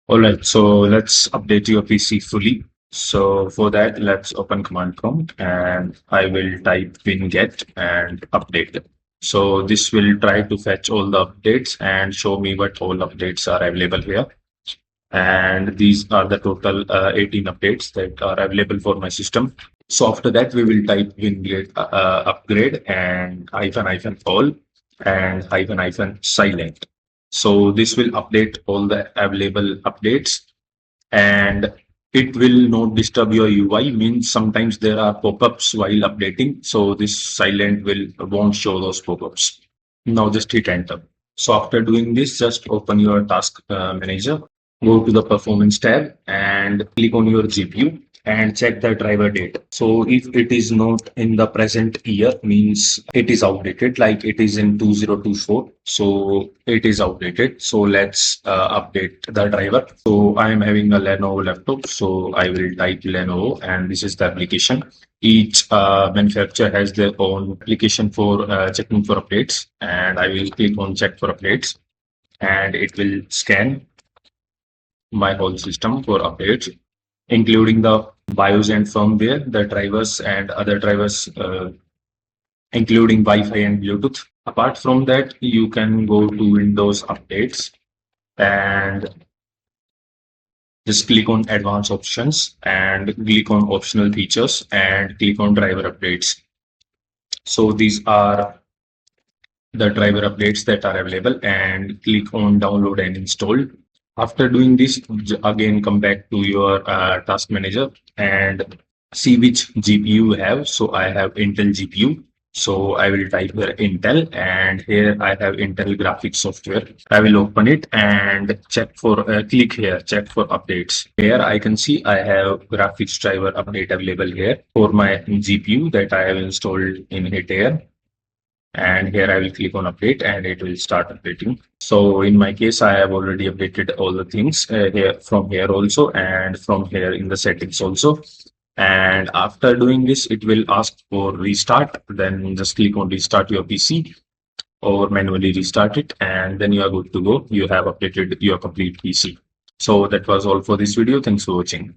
All right, so let's update your PC fully. So for that, let's open command prompt and I will type winget and update. So this will try to fetch all the updates and show me what all updates are available here. And these are the total 18 updates that are available for my system. So after that, we will type winget upgrade and hyphen all and hyphen silent. So this will update all the available updates and it will not disturb your UI. Means sometimes there are pop-ups while updating. So this silent will won't show those pop-ups. Now just hit enter. So after doing this, just open your task manager, go to the performance tab and click on your GPU and check the driver date. So if it is not in the present year, means it is outdated, like it is in 2024. So it is outdated. So let's update the driver. So I am having a Lenovo laptop. So I will type Lenovo and this is the application. Each manufacturer has their own application for checking for updates, and I will click on check for updates and it will scan my whole system for updates, including the BIOS and firmware, the drivers and other drivers, including Wi-Fi and Bluetooth. Apart from that, you can go to Windows updates and just click on advanced options and click on optional features and click on driver updates. So these are the driver updates that are available and click on download and install. After doing this, again come back to your task manager and see which GPU you have. So I have Intel GPU. So I will type here Intel and here I have Intel graphics software. I will open it and check for click here, check for updates. Here I can see I have graphics driver update available here for my GPU that I have installed in it here. And here I will click on update and it will start updating. So in my case, I have already updated all the things here from here also and from here in the settings also. And after doing this, it will ask for restart. Then just click on restart your PC or manually restart it. And then you are good to go. You have updated your complete PC. So that was all for this video. Thanks for watching.